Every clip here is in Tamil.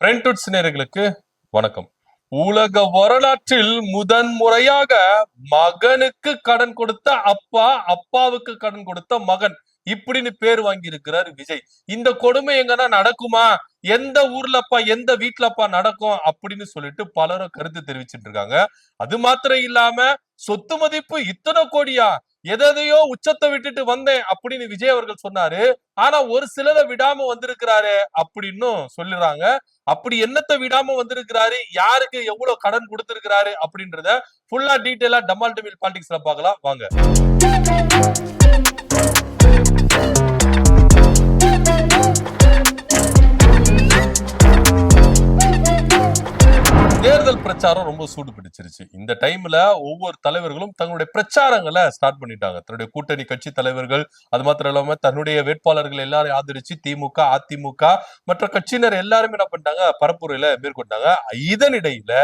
பிரிண்டட் நேயர்களுக்கு வணக்கம். உலக வரலாற்றில் முதன் முறையாக மகனுக்கு கடன் கொடுத்த அப்பா, அப்பாவுக்கு கடன் கொடுத்த மகன் இப்படின்னு பேர் வாங்கி இருக்கிறார் விஜய். இந்த கொடுமை எங்கன்னா நடக்குமா? எந்த ஊர்லப்பா, எந்த வீட்டுலப்பா நடக்கும் அப்படின்னு சொல்லிட்டு பலரும் கருத்து தெரிவிச்சிட்டு இருக்காங்க. அது மாத்திரம் இல்லாம சொத்து மதிப்பு இத்தனை கோடியா, எதையோ உச்சத்தை விட்டுட்டு வந்தேன் அப்படின்னு விஜய் அவர்கள் சொன்னாரு. ஆனா ஒரு சிலரை விடாம வந்திருக்கிறாரு அப்படின்னு சொல்லுறாங்க. அப்படி என்னத்தை விடாம வந்திருக்கிறாரு, யாருக்கு எவ்வளவு கடன் கொடுத்திருக்கிறாரு அப்படின்றத ஃபுல்லா டீடைலா டமால் டமில் பாலிடிக்ஸ்ல பார்க்கலாம் வாங்க. தேர்தல் பிரச்சாரம் ரொம்ப சூடு பிடிச்சிருச்சு. இந்த டைம்ல ஒவ்வொரு தலைவர்களும் தங்களுடைய பிரச்சாரங்களை ஸ்டார்ட் பண்ணிட்டாங்க. தன்னுடைய கூட்டணி கட்சி தலைவர்கள், அது மாத்திரம் இல்லாம தன்னுடைய வேட்பாளர்கள் எல்லாரும் ஆதரிச்சு திமுக, அதிமுக மற்ற கட்சியினர் எல்லாருமே என்ன பண்ணிட்டாங்க, பரப்புரையில மேற்கொண்டாங்க. இதனிடையில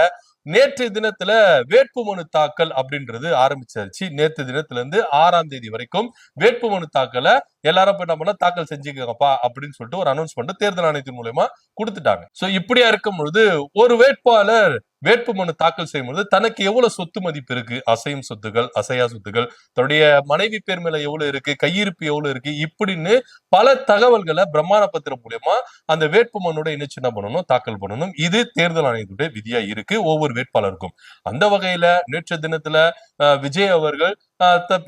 நேற்று தினத்துல வேட்புமனு தாக்கல் அப்படின்றது ஆரம்பிச்சாச்சு. நேற்று தினத்துல இருந்து 6ஆம் தேதி வரைக்கும் வேட்புமனு தாக்கலை எல்லாரும் என்ன பண்ண தாக்கல் செஞ்சுக்கப்பா அப்படின்னு சொல்லிட்டு ஒரு அனௌன்ஸ்மெண்ட் தேர்தல் ஆணையத்தின் மூலமா கொடுத்துட்டாங்க. சோ இப்படியா இருக்கும் பொழுது ஒரு வேட்பாளர் வேட்புமனு தாக்கல் செய்யும்போது தனக்கு எவ்வளவு சொத்து மதிப்பு இருக்கு, அசையும் சொத்துகள், அசையா சொத்துகள், தன்னுடைய மனைவி பேர் மேல எவ்வளவு இருக்கு, கையிருப்பு எவ்வளவு இருக்கு, இப்படின்னு பல தகவல்களை பிரமாண பத்திரம் மூலமா அந்த வேட்புமனோட இணைச்சு என்ன பண்ணணும், தாக்கல் பண்ணணும். இது தேர்தல் ஆணையத்துடைய விதியா இருக்கு ஒவ்வொரு வேட்பாளருக்கும். அந்த வகையில நேற்று தினத்துல விஜய் அவர்கள்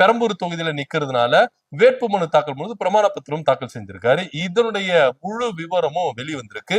பெரம்பூர் தொகுதியில நிக்கிறதுனால வேட்புமனு தாக்கல் போது பிரமாண பத்திரம் தாக்கல் செஞ்சிருக்காரு. இதனுடைய முழு விவரமும் வெளிவந்திருக்கு.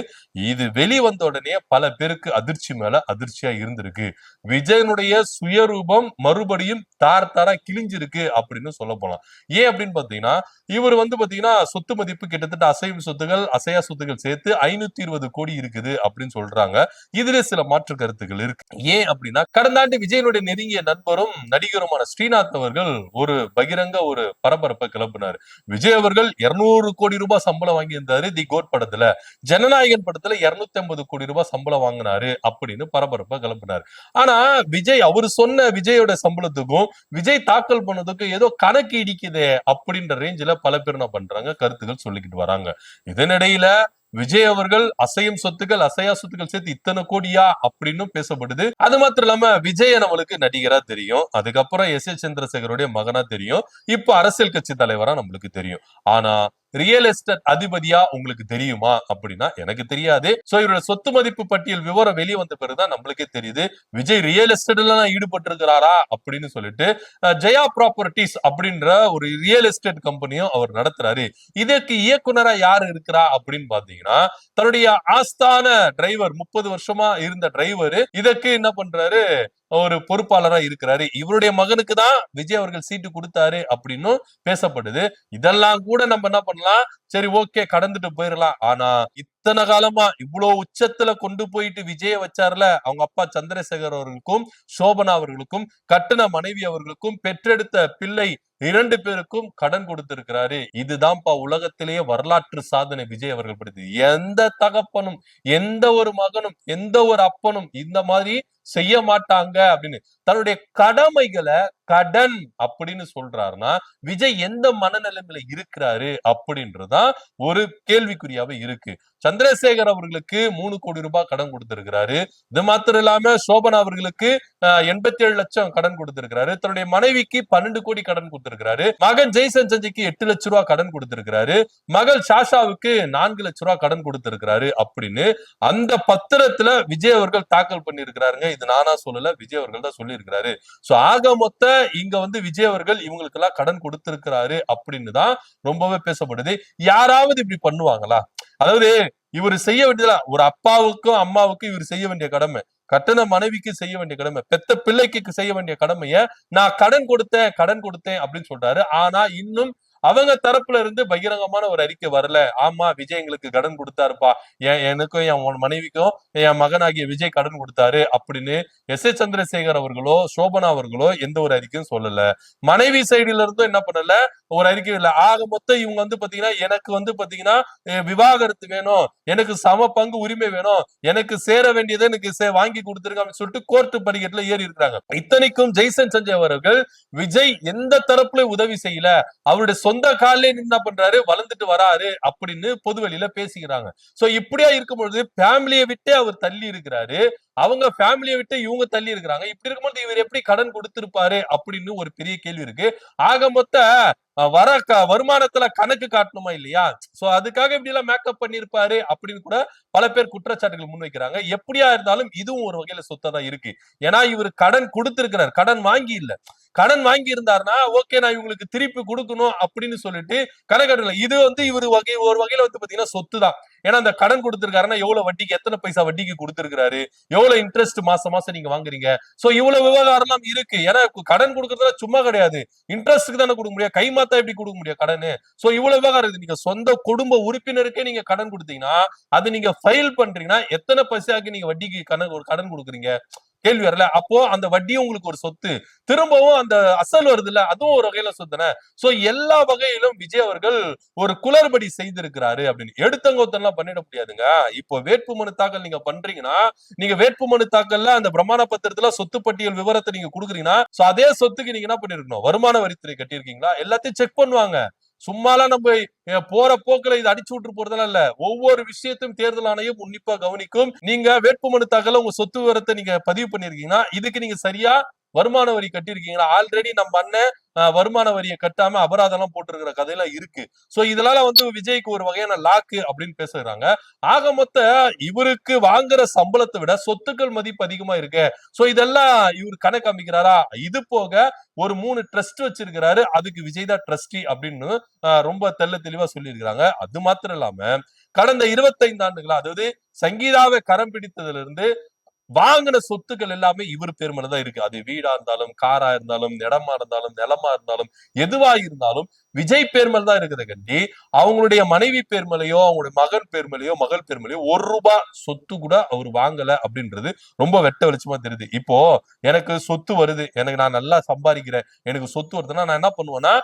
இது வெளிவந்த உடனே பல பேருக்கு அதிர்ச்சி மேல அதிர்ச்சியா இருந்திருக்கு. விஜயனுடைய சுயரூபம் மறுபடியும் தாரா கிழிஞ்சிருக்கு அப்படின்னு சொல்ல போலாம். ஏன் அப்படின்னு பாத்தீங்கன்னா, இவர் பாத்தீங்கன்னா சொத்து மதிப்பு கிட்டத்தட்ட அசையும் சொத்துகள், அசையா சொத்துகள் சேர்த்து 520 கோடி இருக்குது அப்படின்னு சொல்றாங்க. இதுல சில மாற்று கருத்துக்கள் இருக்கு. ஏன் அப்படின்னா, கடந்த ஆண்டு விஜயனுடைய நெருங்கிய நண்பரும் நடிகருமான ஸ்ரீநாத் அவர்கள் ஒரு பகிரங்க ஒரு பரபரப்பை கிளப்பினாரு. விஜய் அவர்கள் 200 கோடி ரூபாய் சம்பளம் வாங்கியிருந்தாரு தி கோட் படத்துல, ஜனநாயகன் படத்துல 250 கோடி ரூபாய் சம்பளம் வாங்கினாரு அப்படின்னு பரபரப்பை கிளப்பினாரு. ஆனா விஜய் அவரு சொன்ன விஜயோட சம்பளத்துக்கும் விஜய் தாக்கல் பண்ணதுக்கும் ஏதோ கணக்கு இடிக்குதே அப்படின்ற ரேஞ்சில பல பேர் என்ன பண்றாங்க, கருத்துக்கள் சொல்லிக்கிட்டு வராங்க. இதனிடையில விஜய் அவர்கள் அசையும் சொத்துக்கள், அசையா சொத்துக்கள் சேர்த்து இத்தனை கோடியா அப்படின்னு பேசப்படுது. அது மாத்திரம் இல்லாம விஜய நம்மளுக்கு நடிகரா தெரியும், அதுக்கப்புறம் எஸ் ஏ சந்திரசேகருடைய மகனா தெரியும், இப்ப அரசியல் கட்சி தலைவரா நம்மளுக்கு தெரியும். ஆனா ரியல் எஸ்டேட் அதிபதியா உங்களுக்கு தெரியுமா அப்படின்னா எனக்கு தெரியாது. சோ இவரோட சொத்து மதிப்பு பட்டியல் விவரம் வெளியே வந்த பிறகுதான் நம்மளுக்கே தெரியுது விஜய் ரியல் எஸ்டேட்ல ஈடுபட்டு இருக்கிறாரா அப்படின்னு சொல்லிட்டு. ஜெயா ப்ராப்பர்ட்டிஸ் அப்படின்ற ஒரு ரியல் எஸ்டேட் கம்பெனியும் அவர் நடத்துறாரு. இதற்கு இயக்குனரா யாரு இருக்கிறா அப்படின்னு பாத்தீங்கன்னா, தன்னுடைய ஆஸ்தான டிரைவர், 30 வருஷமா இருந்த டிரைவர் இதற்கு என்ன பண்றாரு, ஒரு பொறுப்பாளரா இருக்கிறாரு. இவருடைய மகனுக்கு தான் விஜய் அவர்கள் சீட்டு கொடுத்தாரு அப்படின்னு பேசப்படுது. இதெல்லாம் கூட நம்ம என்ன பண்ணலாம், சரி ஓகே கடந்துட்டு போயிடலாம். ஆனா இத்தனை காலமா இவ்வளவு உச்சத்துல கொண்டு போயிட்டு விஜய வச்சார்ல, அவங்க அப்பா சந்திரசேகர் அவர்களுக்கும் சோபனா அவர்களுக்கும், கட்டுன மனைவி அவர்களுக்கும், பெற்றெடுத்த பிள்ளை 2 பேருக்கும் கடன் கொடுத்திருக்கிறாரு. இதுதான்ப்பா உலகத்திலேயே வரலாற்று சாதனை விஜய் அவர்கள் படுத்து. எந்த தகப்பனும், எந்த ஒரு மகனும், எந்த ஒரு அப்பனும் இந்த மாதிரி செய்ய மாட்டாங்க அப்படின்னு தன்னுடைய கடமைகளை கடன் அப்படின்னு சொல்றாருன்னா விஜய் எந்த மனநிலைமையில இருக்கிறாரு அப்படின்றதான் ஒரு கேள்விக்குறியாவே இருக்கு. சந்திரசேகர் அவர்களுக்கு 3 கோடி ரூபாய் கடன் கொடுத்திருக்கிறாரு. இது மாத்திரம் இல்லாம சோபனா அவர்களுக்கு 87 லட்சம் கடன் கொடுத்திருக்கிறாரு. தன்னுடைய மனைவிக்கு 12 கோடி கடன் கொடுத்திருக்கிறாரு. மகன் ஜெய்சன் சஞ்சய்க்கு 8 லட்சம் ரூபாய் கடன் கொடுத்திருக்கிறாரு. மகள் சாஷாவுக்கு 4 லட்சம் ரூபாய் கடன் கொடுத்திருக்கிறாரு அப்படின்னு அந்த பத்திரத்துல விஜய் அவர்கள் தாக்கல் பண்ணி இருக்கிறாருங்க. இது நானா சொல்லல, விஜய் அவர்கள் தான் சொல்லி இருக்கிறாரு. சோ ஆக மொத்த இங்க விஜய் அவர்கள் இவங்களுக்கு எல்லாம் கடன் கொடுத்திருக்கிறாரு அப்படின்னு தான் ரொம்பவே பேசப்படுது. யாராவது இப்படி பண்ணுவாங்களா? அதாவது இவர் செய்ய வேண்டியதுல ஒரு அப்பாவுக்கும் அம்மாவுக்கும் இவர் செய்ய வேண்டிய கடமை, கட்டண மனைவிக்கு செய்ய வேண்டிய கடமை, பெத்த பிள்ளைக்கு செய்ய வேண்டிய கடமைய நான் கடன் கொடுத்தேன் அப்படின்னு சொல்றாரு. ஆனா இன்னும் அவங்க தரப்புல இருந்து பகிரங்கமான ஒரு அறிக்கை வரல. ஆமா விஜய் எங்களுக்கு கடன் கொடுத்தாருப்பா, எனக்கும் என் மனைவிக்கும் என் மகனாகிய விஜய் கடன் கொடுத்தாரு அப்படின்னு எஸ் ஏ சந்திரசேகர் அவர்களோ சோபனா அவர்களோ எந்த ஒரு அறிக்கையும் சொல்லல. மனைவி சைடுல இருந்தும் என்ன பண்ணல, ஒரு அறிக்கை இல்ல. ஆக மொத்தம் இவங்க பாத்தீங்கன்னா எனக்கு பாத்தீங்கன்னா விவாகரத்து வேணும், எனக்கு சம பங்கு உரிமை வேணும், எனக்கு சேர வேண்டியதை எனக்கு வாங்கி கொடுத்துருங்க அப்படின்னு சொல்லிட்டு கோர்ட்டு படிக்கட்டுல ஏறி இருக்கிறாங்க. இத்தனைக்கும் ஜெய்சன் சஞ்சய் அவர்கள் விஜய் எந்த தரப்புல உதவி செய்யல, அவருடைய சொந்த காலிலே என்ன பண்றாரு, வளர்ந்துட்டு வராரு அப்படின்னு பொதுவெளியில பேசிக்கிறாங்க. சோ இப்படியா இருக்கும்பொழுது ஃபேமிலியை விட்டே அவர் தள்ளி இருக்கிறாரு. அவங்க ஃபேமிலியை விட்டு இவங்க தள்ளி இருக்கிறாங்க. இப்படி இருக்கும்போது இவர் எப்படி கடன் கொடுத்திருப்பாரு அப்படின்னு ஒரு பெரிய கேள்வி இருக்கு. ஆக மொத்த வருமானத்துல கணக்கு காட்டணுமா இல்லையா? சோ அதுக்காக இப்படி எல்லாம் மேக்கப் பண்ணிருப்பாரு அப்படின்னு கூட பல பேர் குற்றச்சாட்டுகள் முன்வைக்கிறாங்க. எப்படியா இருந்தாலும் இதுவும் ஒரு வகையில சொத்தா தான் இருக்கு. ஏன்னா இவர் கடன் கொடுத்திருக்கிறார், கடன் வாங்கி இல்ல. கடன் வாங்கி இருந்தாருன்னா ஓகே நான் இவங்களுக்கு திருப்பி கொடுக்கணும் அப்படின்னு சொல்லிட்டு கணக்கு இது இவர் ஒரு வகையில பாத்தீங்கன்னா சொத்து தான். ஏன்னா அந்த கடன் கொடுத்திருக்காருன்னா எவ்வளவு வட்டிக்கு, எத்தனை பைசா வட்டிக்கு கொடுத்திருக்காரு, எவ்வளவு இன்ட்ரெஸ்ட் மாசம் மாசம் நீங்க வாங்குறீங்க. சோ இவ்வளவு விவகாரம் எல்லாம் இருக்கு. ஏன்னா கடன் கொடுக்கறதுல சும்மா கிடையாது, இன்ட்ரெஸ்ட்க்கு தானே கொடுக்க முடியும், கைமாத்தா எப்படி கொடுக்க முடியும் கடனு. சோ இவ்வளவு விவகாரம் இருக்கு. நீங்க சொந்த குடும்ப உறுப்பினருக்கே நீங்க கடன் கொடுத்தீங்கன்னா அது நீங்க ஃபைல் பண்றீங்கன்னா எத்தனை பைசாக்கு நீங்க வட்டிக்கு கடன் கொடுக்குறீங்க கேள்வி வரல. அப்போ அந்த வட்டியும் உங்களுக்கு ஒரு சொத்து, திரும்பவும் அந்த அசல் வருது இல்ல, அதுவும் ஒரு வகையில சொத்துன. சோ எல்லா வகையிலும் விஜய் அவர்கள் ஒரு குளறுபடி செய்திருக்கிறாரு அப்படின்னு எடுத்தங்கோத்தெல்லாம் பண்ணிட முடியாதுங்க. இப்போ வேட்புமனு தாக்கல் நீங்க பண்றீங்கன்னா, நீங்க வேட்புமனு தாக்கல்ல அந்த பிரமாண பத்திரத்துல சொத்து பட்டியல் விவரத்தை நீங்க கொடுக்குறீங்கன்னா அதே சொத்துக்கு நீங்க என்ன பண்ணிருக்கணும், வருமான வரித்துறை கட்டியிருக்கீங்களா, எல்லாத்தையும் செக் பண்ணுவாங்க. சும்மாலாம் நம்ம போற போக்குல இது அடிச்சு விட்டு போறதெல்லாம் இல்ல. ஒவ்வொரு விஷயத்தையும் தேர்தல் ஆணையம் உன்னிப்பா கவனிக்கும். நீங்க வேட்புமனு தாக்கல உங்க சொத்து விவரத்தை நீங்க பதிவு பண்ணிருக்கீங்கன்னா இதுக்கு நீங்க சரியா வருமான வரி கட்டிருக்கீங்களா? ஆல்ரெடி நம்ம அண்ணன் வருமான வரியை கட்டாம அபராதம் எல்லாம் போட்டிருக்கிற கதையெல்லாம் இருக்கு. சோ இதனால விஜய்க்கு ஒரு வகையான லாக்கு அப்படின்னு பேசுறாங்க. ஆக மொத்த இவருக்கு வாங்குற சம்பளத்தை விட சொத்துக்கள் மதிப்பு அதிகமா இருக்கு. சோ இதெல்லாம் இவர் கணக்கு அமைக்கிறாரா? இது போக ஒரு 3 ட்ரஸ்ட் வச்சிருக்கிறாரு, அதுக்கு விஜய் தான் ட்ரஸ்டி அப்படின்னு ரொம்ப தெளிவா சொல்லி இருக்காங்க. அது மாத்திரம் இல்லாம கடந்த 25 ஆண்டுகளா, அதாவது சங்கீதாவை கரம் பிடித்ததுல இருந்து வாங்கின சொத்துக்கள் எல்லாமே இவர் பேர் மேலதான் இருக்கு. அது வீடா இருந்தாலும், காரா இருந்தாலும், இடமா இருந்தாலும், நிலமா இருந்தாலும், எதுவா இருந்தாலும் விஜய் பேர் மேல தான் இருக்குது கண்டி. அவங்களுடைய மனைவி பேர் மேலேயோ, அவங்களுடைய மகன் பேர் மேலேயோ, மகள் பேர் மேலேயோ 1 ரூபாய் சொத்து கூட அவர் வாங்கல அப்படின்றது ரொம்ப வெட்ட வெளிச்சமா தெரியுது. இப்போ எனக்கு சொத்து வருது, நான் நல்லா சம்பாதிக்கிறேன், எனக்கு சொத்து வருதுன்னா நான் என்ன பண்ணுவேன்னா,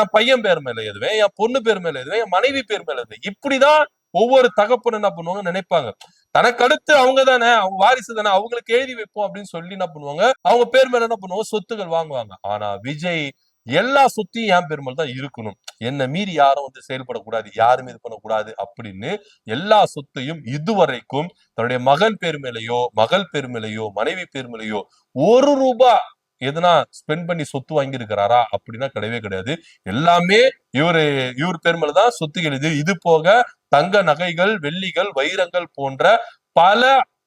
என் பையன் பேர் மேல எழுதுவேன், என் பொண்ணு பேர் மேல எழுதுவேன், என் மனைவி பேர் மேல எழுதுவேன். இப்படிதான் ஒவ்வொரு தகப்பனும் என்ன பண்ணுவாங்க நினைப்பாங்க. தனக்கு அடுத்து அவங்க தானே, அவங்க வாரிசு தானே, அவங்களுக்கு எழுதி வைப்போம் அப்படின்னு சொல்லி என்ன பண்ணுவாங்க, அவங்க பேர் மேல என்ன பண்ணுவாங்க, சொத்துக்கள் வாங்குவாங்க. ஆனா விஜய் எல்லா சொத்தையும் என் பேர் மேல தான் இருக்கணும், என்ன மீறி யாரும் செயல்படக்கூடாது, யாரும் இது பண்ணக்கூடாது அப்படின்னு எல்லா சொத்தையும் இதுவரைக்கும் தன்னுடைய மகன் பேர் மேலேயோ, மகள் பேர் மேலேயோ, மனைவி பேர் மேலேயோ 1 ரூபாய் எதுனா ஸ்பெண்ட் பண்ணி சொத்து வாங்கி இருக்கிறாரா அப்படின்னா கிடையவே கிடையாது. எல்லாமே இவர் பேர் மேலதான் சொத்துகள். இது போக தங்க நகைகள், வெள்ளிகள், வைரங்கள் போன்ற பல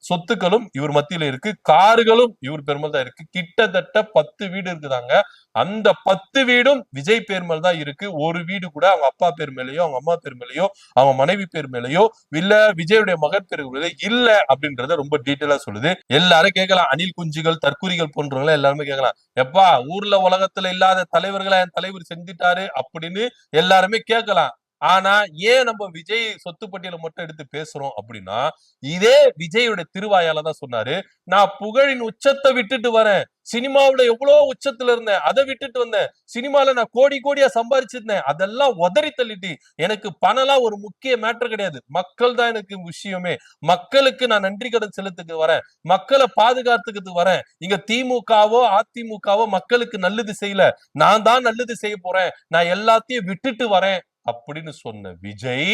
சொத்துக்களும் இவர் மத்தியில இருக்கு. கார்களும் இவர் பெருமல் தான் இருக்கு. கிட்டத்தட்ட 10 வீடு இருக்குதாங்க. அந்த 10 வீடும் விஜய் பேர் மேல் தான் இருக்கு. ஒரு வீடு கூட அவங்க அப்பா பேர் மேலேயோ, அவங்க அம்மா பேர் மேலேயோ, அவங்க மனைவி பேர் மேலேயோ இல்ல விஜயுடைய மகன் பேர் இல்ல அப்படின்றத ரொம்ப டீட்டெயிலா சொல்லுது. எல்லாரும் கேட்கலாம், அணில் குஞ்சுகள், தற்கூரிகள் போன்றவங்க எல்லாருமே கேட்கலாம், எப்பா ஊர்ல உலகத்துல இல்லாத தலைவர்களை என் தலைவர் செஞ்சுட்டாரு அப்படின்னு எல்லாருமே கேட்கலாம். ஆனா ஏன் நம்ம விஜய் சொத்து பட்டியலை மட்டும் எடுத்து பேசுறோம் அப்படின்னா, இதே விஜயோட திருவாயாலதான் சொன்னாரு, நான் புகழின் உச்சத்தை விட்டுட்டு வரேன், சினிமாவுல எவ்வளவு உச்சத்துல இருந்தேன், அதை விட்டுட்டு வந்தேன், சினிமால நான் கோடி கோடியா சம்பாதிச்சிருந்தேன், அதெல்லாம் உதறி தள்ளிட்டு எனக்கு பணம்லாம் ஒரு முக்கிய மேட்டர் கிடையாது, மக்கள் தான் எனக்கு விஷயமே, மக்களுக்கு நான் நன்றி கடன் செலுத்துக்கு வரேன், மக்களை பாதுகாத்துக்கு வரேன், இங்க திமுகவோ அதிமுகவோ மக்களுக்கு நல்லது செய்யல, நான் தான் நல்லது செய்ய போறேன், நான் எல்லாத்தையும் விட்டுட்டு வரேன் அப்படின்னு சொன்ன விஜய்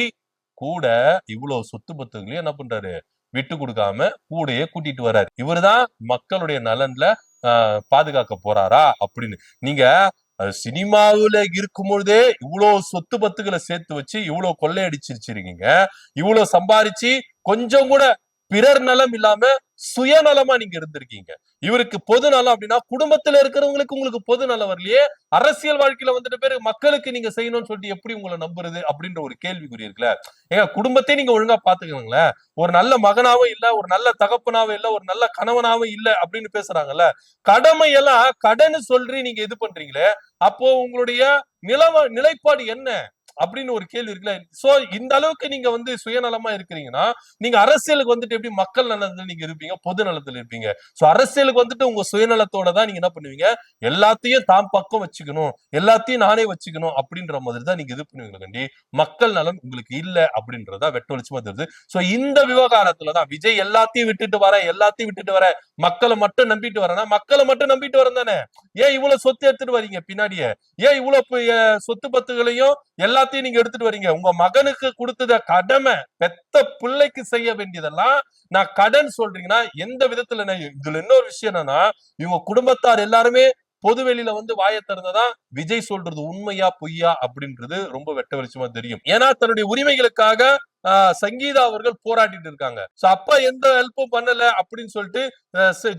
கூட இவ்வளவு சொத்து பத்துகளையும் என்ன பண்றாரு, விட்டு கொடுக்காம கூடையே கூட்டிட்டு வர்றாரு. இவருதான் மக்களுடைய நலன்ல பாதுகாக்க போறாரா அப்படின்னு. நீங்க சினிமாவுல இருக்கும் பொழுதே இவ்வளவு சொத்து பத்துகளை சேர்த்து வச்சு இவ்வளவு கொள்ளையடிச்சிருச்சிருக்கீங்க, இவ்வளவு சம்பாரிச்சு கொஞ்சம் கூட பிறர் நலம் இல்லாம சுயநலமா நீங்க இருந்திருக்கீங்க. இவருக்கு பொது நலம் அப்படின்னா குடும்பத்துல இருக்கிறவங்களுக்கு உங்களுக்கு பொது நலம் வரலையே, அரசியல் வாழ்க்கையில பேரு மக்களுக்கு நீங்க செய்யணும்னு சொல்லிட்டு எப்படி உங்களை நம்புறது அப்படின்ற ஒரு கேள்விக்குறி இருக்குல்ல. ஏங்க குடும்பத்தையும் நீங்க ஒழுங்கா பாத்துக்கணுங்களேன். ஒரு நல்ல மகனாவும் இல்ல, ஒரு நல்ல தகப்பனாவும் இல்ல, ஒரு நல்ல கணவனாவும் இல்ல அப்படின்னு பேசுறாங்கல்ல. கடமையெல்லாம் கடன் சொல்லி நீங்க இது பண்றீங்களே, அப்போ உங்களுடைய நிலைப்பாடு என்ன? அப்படின்னு ஒரு கேள்வி இருக்குல்ல. சோ இந்த அளவுக்கு நீங்க வந்து சுயநலமா இருக்கிறீங்கன்னா நீங்க அரசியலுக்கு வந்துட்டு எப்படி மக்கள் நலத்துல நீங்க இருப்பீங்க, பொது நலத்துல இருப்பீங்க. சோ அரசியலுக்கு வந்துட்டு உங்க சுயநலத்தோட தான் நீங்க என்ன பண்ணுவீங்க, எல்லாத்தையும் தாம் பக்கம் வச்சுக்கணும், எல்லாத்தையும் நானே வச்சுக்கணும் அப்படின்ற மாதிரி தான் நீங்க இது பண்ணுவீங்க கண்டி. மக்கள் நலன் உங்களுக்கு இல்ல அப்படின்றதா வெட்ட வெளிச்சமா தெரியுது. சோ இந்த விவகாரத்துலதான் விஜய் எல்லாத்தையும் விட்டுட்டு வர, எல்லாத்தையும் விட்டுட்டு வர, மக்களை மட்டும் நம்பிட்டு வரேன்னா மக்களை மட்டும் நம்பிட்டு வரேன் தானே. ஏன் இவ்வளவு சொத்து எடுத்துட்டு வரீங்க பின்னாடியே? ஏன் இவ்வளவு சொத்து பத்துகளையும் எல்லாத்தையும் நீங்க எடுத்துட்டு வரீங்க? உங்க மகனுக்கு கொடுத்தத கடமை, பெத்த பிள்ளைக்கு செய்ய வேண்டியதெல்லாம் நான் கடன் சொல்றீங்கன்னா எந்த விதத்துல? இதுல இன்னொரு விஷயம் என்னன்னா, இவங்க குடும்பத்தார் எல்லாருமே பொதுவெளியில வந்து வாயை திறந்ததான் விஜய் சொல்றது உண்மையா பொய்யா அப்படின்றது ரொம்ப வெட்ட வெளிச்சமா தெரியும். ஏன்னா தன்னுடைய உரிமைகளுக்காக சங்கீதா அவர்கள் போராடிட்டு இருக்காங்க. சோ அப்பா எந்த ஹெல்ப்பும் பண்ணல அப்படின்னு சொல்லிட்டு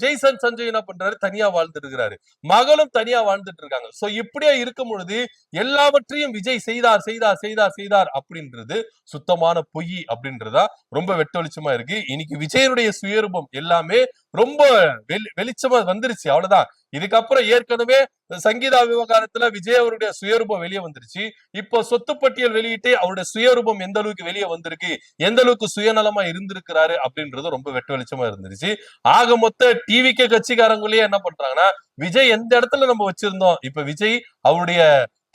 ஜெய்சன் சஞ்சய் என்ன பண்றாரு, தனியா வாழ்ந்துட்டு இருக்கிறாரு, மகளும் தனியா வாழ்ந்துட்டு இருக்காங்க. சோ இப்படியே இருக்கும் பொழுது எல்லாவற்றையும் விஜய் செய்தார் செய்தார் செய்தார் செய்தார் அப்படின்றது சுத்தமான பொய் அப்படின்றதா ரொம்ப வெட்ட வெளிச்சமா இருக்கு. இன்னைக்கு விஜயனுடைய சுயரூபம் எல்லாமே ரொம்ப வெளிச்சமா வந்துருச்சு, அவ்வளவுதான். இதுக்கப்புறம் ஏற்கனவே சங்கீதா விவகாரத்துல விஜய் அவருடைய சுயரூபம் வெளியே வந்துருச்சு. இப்போ சொத்து பட்டியல் வெளியிட்டு அவருடைய சுயரூபம் எந்த அளவுக்கு வெளியே வந்திருக்கு, எந்த அளவுக்கு சுயநலமா இருந்திருக்கிறாரு அப்படின்றது ரொம்ப வெட்ட வெளிச்சமா இருந்துருச்சு. ஆக மொத்த டிவிக்கு கட்சிக்காரங்களே என்ன பண்றாங்கன்னா, விஜய் எந்த இடத்துல நம்ம வச்சிருந்தோம், இப்ப விஜய் அவருடைய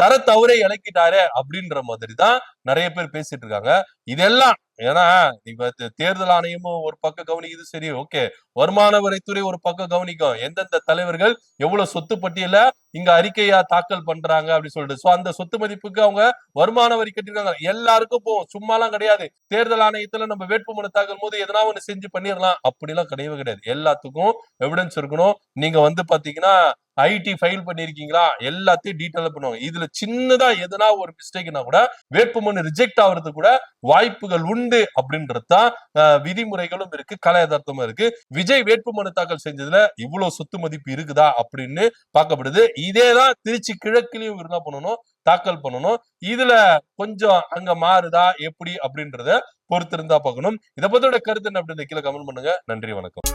தர தவறை இழக்கிட்டாரு அப்படின்ற மாதிரிதான் நிறைய பேர் பேசிட்டு இருக்காங்க. இதெல்லாம் ஏன்னா இப்ப தேர்தல் ஆணையமும் ஒரு பக்கம் கவனிக்குது, சரி ஓகே, வருமான வரித்துறை ஒரு பக்கம் கவனிக்கும் எந்தெந்த தலைவர்கள் எவ்வளவு சொத்து பட்டியல இங்க அறிக்கையா தாக்கல் பண்றாங்க அப்படின்னு சொல்லிட்டு. சோ அந்த சொத்து மதிப்புக்கு அவங்க வருமான வரி கட்டிருக்காங்க, எல்லாருக்கும் போகும், சும்மாலாம் கிடையாது. தேர்தல் ஆணையத்துல நம்ம வேட்புமனு தாக்கல் போது எதனா ஒண்ணு செஞ்சு பண்ணிடலாம் அப்படிலாம் கிடையவே கிடையாது. எல்லாத்துக்கும் எவிடன்ஸ் இருக்கணும். நீங்க வந்து பாத்தீங்கன்னா ஐடி ஃபைல் பண்ணிருக்கீங்களா, எல்லாத்தையும் டீட்டெயிலா பண்ணுவாங்க. இதுல சின்னதா எதனா ஒரு மிஸ்டேக்னா கூட வேட்புமனு ரிஜெக்ட் ஆகுறது கூட வாய்ப்புகள் உண்டு அப்படின்றதுதான் விதிமுறைகளும் இருக்கு, கல யதார்த்தமா இருக்கு. விஜய் வேட்புமனு தாக்கல் செஞ்சதுல இவ்வளவு சொத்து மதிப்பு இருக்குதா அப்படின்னு பார்க்கப்படுது. இதேதான் திருச்சி கிழக்குலயும் என்ன பண்ணணும், தாக்கல் பண்ணணும். இதுல கொஞ்சம் அங்க மாறுதா எப்படி அப்படின்றத பொறுத்திருந்தா பார்க்கணும். இதை பத்தியோட கருத்து என்ன அப்படின்னு கீழே கமெண்ட் பண்ணுங்க. நன்றி, வணக்கம்.